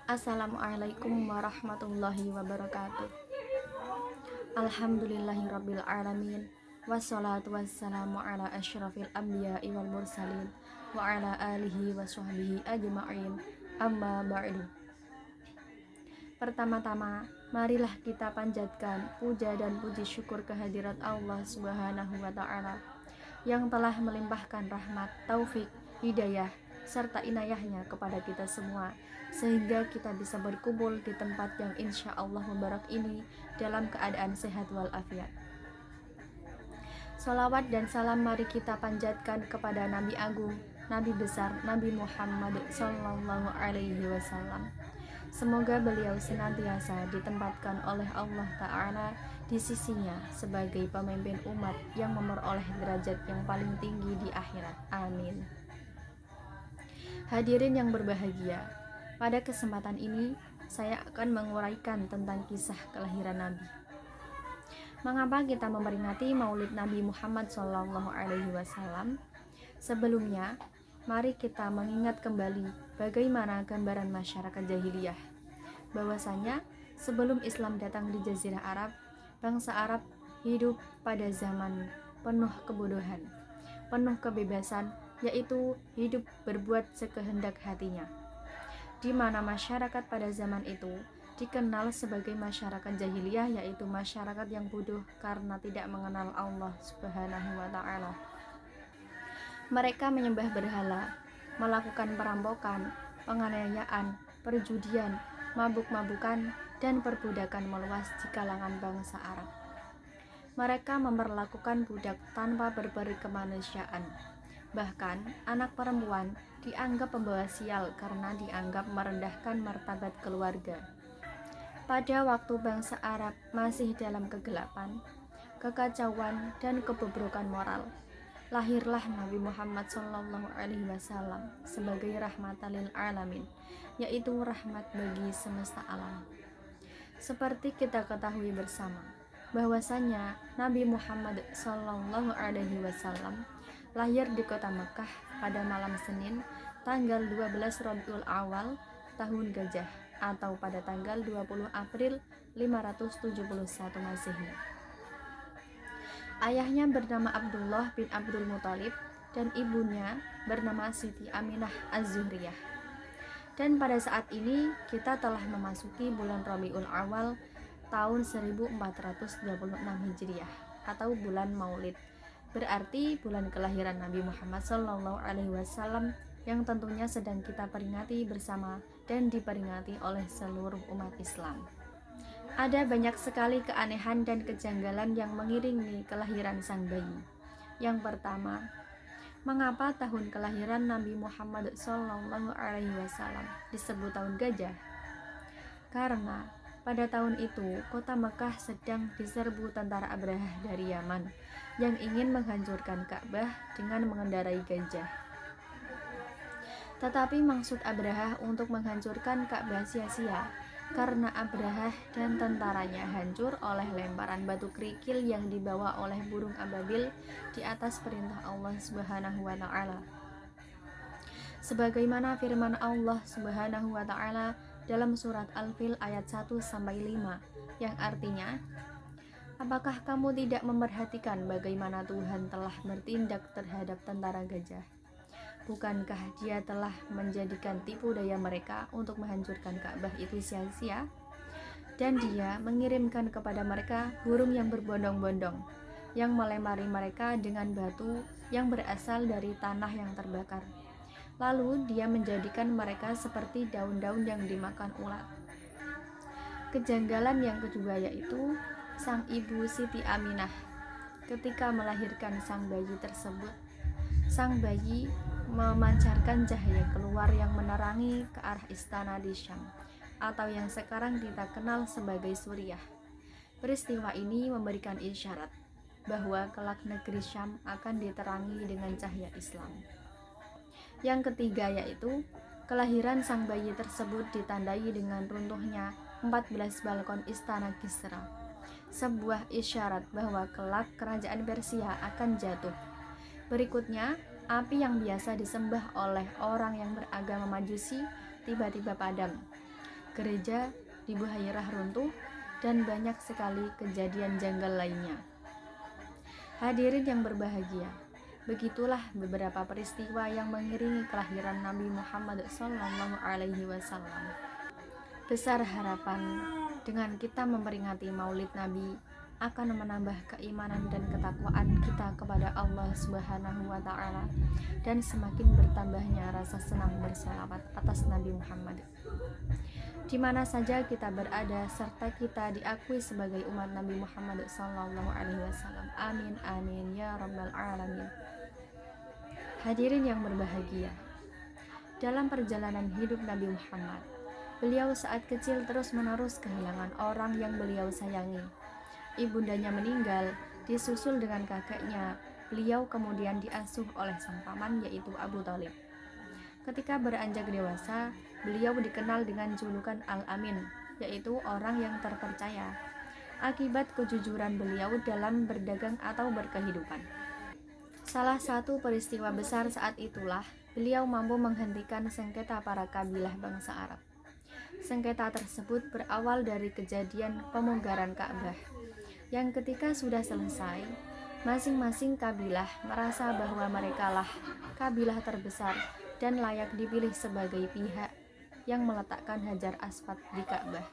Assalamualaikum warahmatullahi wabarakatuh. Alhamdulillahirabbil alamin. Wassalatu wassalamu ala asyrafil anbiya'i wal mursalin wa ala alihi wa sahbihi ajma'in. Amma ba'du. Pertama-tama, marilah kita panjatkan puja dan puji syukur kehadirat Allah Subhanahu wa taala yang telah melimpahkan rahmat, taufik, hidayah serta inayahnya kepada kita semua, sehingga kita bisa berkumpul di tempat yang insya Allah mubarak ini dalam keadaan sehat walafiat. Salawat dan salam mari kita panjatkan kepada Nabi Agung, Nabi besar, Nabi Muhammad Sallallahu Alaihi Wasallam. Semoga beliau senantiasa ditempatkan oleh Allah Ta'ala di sisinya sebagai pemimpin umat yang memperoleh derajat yang paling tinggi di akhirat. Amin. Hadirin yang berbahagia, pada kesempatan ini saya akan menguraikan tentang kisah kelahiran Nabi. Mengapa kita memperingati Maulid Nabi Muhammad SAW? Sebelumnya, mari kita mengingat kembali bagaimana gambaran masyarakat jahiliyah. Bahwasanya sebelum Islam datang di Jazirah Arab, bangsa Arab hidup pada zaman penuh kebodohan, penuh kebebasan, yaitu hidup berbuat sekehendak hatinya, di mana masyarakat pada zaman itu dikenal sebagai masyarakat jahiliyah, yaitu masyarakat yang bodoh karena tidak mengenal Allah Subhanahu wa taala. Mereka menyembah berhala, melakukan perampokan, penganiayaan, perjudian, mabuk-mabukan, dan perbudakan meluas di kalangan bangsa Arab. Mereka memperlakukan budak tanpa berberi kemanusiaan. Bahkan anak perempuan dianggap pembawa sial karena dianggap merendahkan martabat keluarga. Pada waktu bangsa Arab masih dalam kegelapan, kekacauan, dan kebobrokan moral, lahirlah Nabi Muhammad SAW sebagai rahmatan lil alamin, yaitu rahmat bagi semesta alam. Seperti kita ketahui bersama, bahwasanya Nabi Muhammad SAW lahir di kota Mekah pada malam Senin tanggal 12 Rabiul Awal tahun Gajah, atau pada tanggal 20 April 571 Masehi. Ayahnya bernama Abdullah bin Abdul Muthalib dan ibunya bernama Siti Aminah Az-Zuhriyah. Dan pada saat ini kita telah memasuki bulan Rabiul Awal tahun 1426 Hijriah atau bulan Maulid, berarti bulan kelahiran Nabi Muhammad SAW yang tentunya sedang kita peringati bersama dan diperingati oleh seluruh umat Islam. Ada banyak sekali keanehan dan kejanggalan yang mengiringi kelahiran sang bayi. Yang pertama, mengapa tahun kelahiran Nabi Muhammad SAW disebut tahun gajah? Karena pada tahun itu kota Mekah sedang diserbu tentara Abrahah dari Yaman yang ingin menghancurkan Ka'bah dengan mengendarai gajah. Tetapi maksud Abrahah untuk menghancurkan Ka'bah sia-sia, karena Abrahah dan tentaranya hancur oleh lemparan batu kerikil yang dibawa oleh burung ababil di atas perintah Allah Subhanahu wa taala. Sebagaimana firman Allah Subhanahu wa taala dalam surat Al-Fil ayat 1-5 yang artinya, apakah kamu tidak memperhatikan bagaimana Tuhan telah bertindak terhadap tentara gajah? Bukankah Dia telah menjadikan tipu daya mereka untuk menghancurkan Ka'bah itu sia-sia? Dan Dia mengirimkan kepada mereka burung yang berbondong-bondong, yang melempari mereka dengan batu yang berasal dari tanah yang terbakar. Lalu Dia menjadikan mereka seperti daun-daun yang dimakan ulat. Kejanggalan yang kedua yaitu sang ibu Siti Aminah. Ketika melahirkan sang bayi tersebut, sang bayi memancarkan cahaya keluar yang menerangi ke arah istana di Syam, atau yang sekarang kita kenal sebagai Suriah. Peristiwa ini memberikan isyarat bahwa kelak negeri Syam akan diterangi dengan cahaya Islam. Yang ketiga yaitu kelahiran sang bayi tersebut ditandai dengan runtuhnya 14 balkon istana Kisra, sebuah isyarat bahwa kelak kerajaan Persia akan jatuh. Berikutnya, api yang biasa disembah oleh orang yang beragama Majusi tiba-tiba padam. gereja di Buhairah runtuh, dan banyak sekali kejadian janggal lainnya. Hadirin yang berbahagia, begitulah beberapa peristiwa yang mengiringi kelahiran Nabi Muhammad SAW. Besar harapan dengan kita memperingati Maulid Nabi akan menambah keimanan dan ketakwaan kita kepada Allah Subhanahu wa Ta'ala, dan semakin bertambahnya rasa senang berselawat atas Nabi Muhammad di mana saja kita berada, serta kita diakui sebagai umat Nabi Muhammad SAW. Amin amin ya rabbal alamin. Hadirin yang berbahagia, dalam perjalanan hidup Nabi Muhammad, beliau saat kecil terus-menerus kehilangan orang yang beliau sayangi. Ibundanya meninggal, disusul dengan kakeknya. Beliau kemudian diasuh oleh sang paman, yaitu Abu Thalib. Ketika beranjak dewasa, beliau dikenal dengan julukan Al-Amin, yaitu orang yang terpercaya, akibat kejujuran beliau dalam berdagang atau berkehidupan. Salah satu peristiwa besar saat itulah beliau mampu menghentikan sengketa para kabilah bangsa Arab. Sengketa tersebut berawal dari kejadian pemugaran Ka'bah, yang ketika sudah selesai, masing-masing kabilah merasa bahwa merekalah kabilah terbesar dan layak dipilih sebagai pihak yang meletakkan Hajar Aswad di Ka'bah.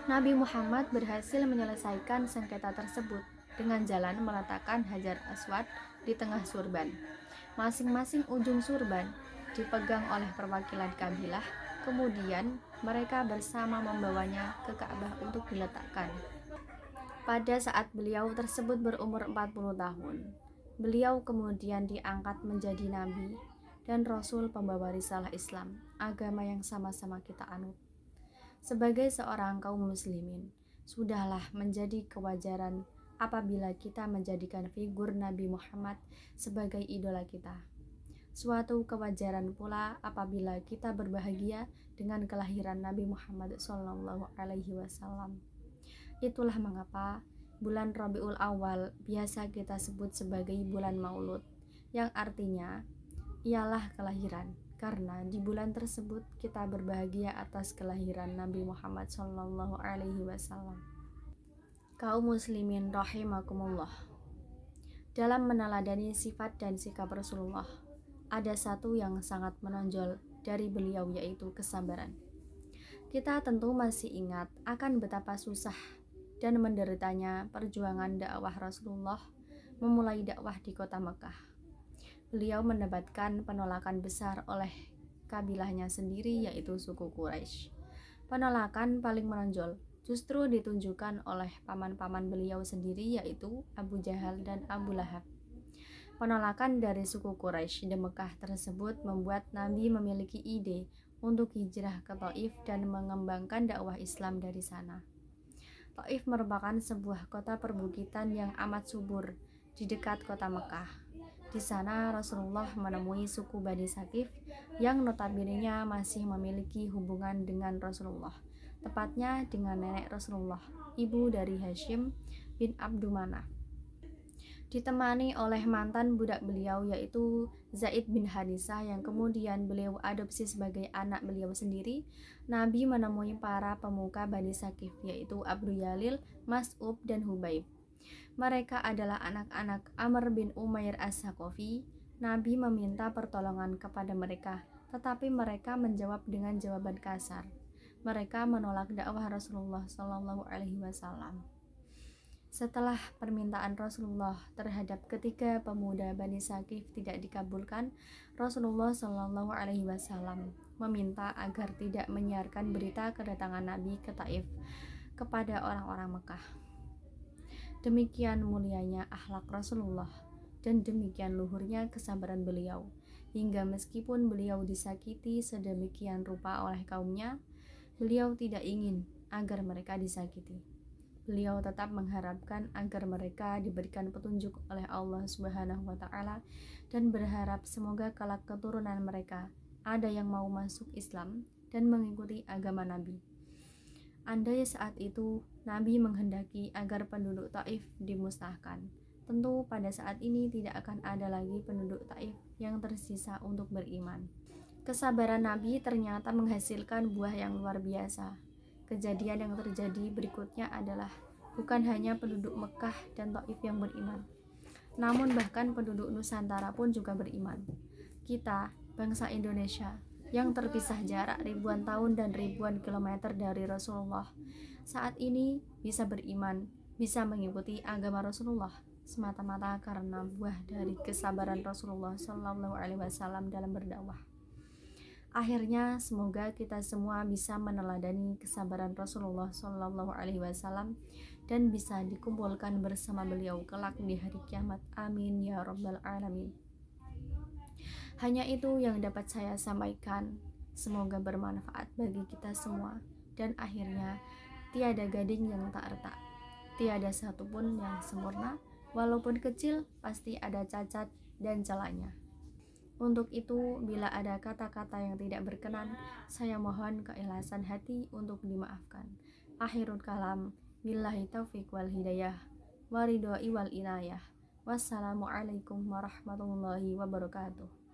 Nabi Muhammad berhasil menyelesaikan sengketa tersebut dengan jalan meletakkan Hajar Aswad di tengah surban. Masing-masing ujung surban dipegang oleh perwakilan kabilah, kemudian mereka bersama membawanya ke Ka'bah untuk diletakkan. Pada saat beliau tersebut berumur 40 tahun, beliau kemudian diangkat menjadi nabi dan rasul pembawa risalah Islam, agama yang sama-sama kita anut. Sebagai seorang kaum muslimin, sudahlah menjadi kewajaran apabila kita menjadikan figur Nabi Muhammad sebagai idola kita. Suatu kewajaran pula apabila kita berbahagia dengan kelahiran Nabi Muhammad SAW. Itulah mengapa bulan Rabiul Awal biasa kita sebut sebagai bulan Maulud, yang artinya ialah kelahiran, karena di bulan tersebut kita berbahagia atas kelahiran Nabi Muhammad SAW. Kaum muslimin rahimakumullah, dalam meneladani sifat dan sikap Rasulullah, ada satu yang sangat menonjol dari beliau, yaitu kesabaran. Kita tentu masih ingat akan betapa susah dan menderitanya perjuangan dakwah Rasulullah memulai dakwah di kota Mekah. Beliau mendapatkan penolakan besar oleh kabilahnya sendiri, yaitu suku Quraisy. Penolakan paling menonjol justru ditunjukkan oleh paman-paman beliau sendiri, yaitu Abu Jahal dan Abu Lahab. Penolakan dari suku Quraisy di Mekah tersebut membuat Nabi memiliki ide untuk hijrah ke Thaif dan mengembangkan dakwah Islam dari sana. Thaif merupakan sebuah kota perbukitan yang amat subur di dekat kota Mekah. Di sana Rasulullah menemui suku Bani Saqif yang notabene-nya masih memiliki hubungan dengan Rasulullah, tepatnya dengan nenek Rasulullah, ibu dari Hashim bin Abdul Manaf. Ditemani oleh mantan budak beliau, yaitu Zaid bin Harisah yang kemudian beliau adopsi sebagai anak beliau sendiri, Nabi menemui para pemuka Bani Saqif, yaitu Abu Yalil, Mas'ub, dan Hubaib. Mereka adalah anak-anak Amr bin Umair as-Saqafi. Nabi meminta pertolongan kepada mereka, tetapi mereka menjawab dengan jawaban kasar. Mereka menolak dakwah Rasulullah SAW. Setelah permintaan Rasulullah terhadap ketiga pemuda Bani Saqif tidak dikabulkan, Rasulullah SAW meminta agar tidak menyiarkan berita kedatangan Nabi ke Taif kepada orang-orang Mekah. Demikian mulianya akhlak Rasulullah dan demikian luhurnya kesabaran beliau, hingga meskipun beliau disakiti sedemikian rupa oleh kaumnya, beliau tidak ingin agar mereka disakiti. Beliau tetap mengharapkan agar mereka diberikan petunjuk oleh Allah Subhanahu wa Ta'ala dan berharap semoga kelak keturunan mereka ada yang mau masuk Islam dan mengikuti agama Nabi. Andai saat itu Nabi menghendaki agar penduduk Taif dimusnahkan, tentu pada saat ini tidak akan ada lagi penduduk Taif yang tersisa untuk beriman. Kesabaran Nabi ternyata menghasilkan buah yang luar biasa. Kejadian yang terjadi berikutnya adalah bukan hanya penduduk Mekah dan Taif yang beriman, namun bahkan penduduk Nusantara pun juga beriman. Kita, bangsa Indonesia, yang terpisah jarak ribuan tahun dan ribuan kilometer dari Rasulullah, saat ini bisa beriman, bisa mengikuti agama Rasulullah semata-mata karena buah dari kesabaran Rasulullah Shallallahu Alaihi Wasallam dalam berdakwah. Akhirnya, semoga kita semua bisa meneladani kesabaran Rasulullah Shallallahu Alaihi Wasallam dan bisa dikumpulkan bersama beliau kelak di hari kiamat. Amin ya Rabbal Alamin. Hanya itu yang dapat saya sampaikan. Semoga bermanfaat bagi kita semua. Dan akhirnya, tiada gading yang tak retak, tiada satupun yang sempurna. Walaupun kecil, pasti ada cacat dan celahnya. Untuk itu, bila ada kata-kata yang tidak berkenan, saya mohon keikhlasan hati untuk dimaafkan. Akhirul kalam, billahi taufiq wal hidayah, waridhoi wal inayah. Wassalamualaikum warahmatullahi wabarakatuh.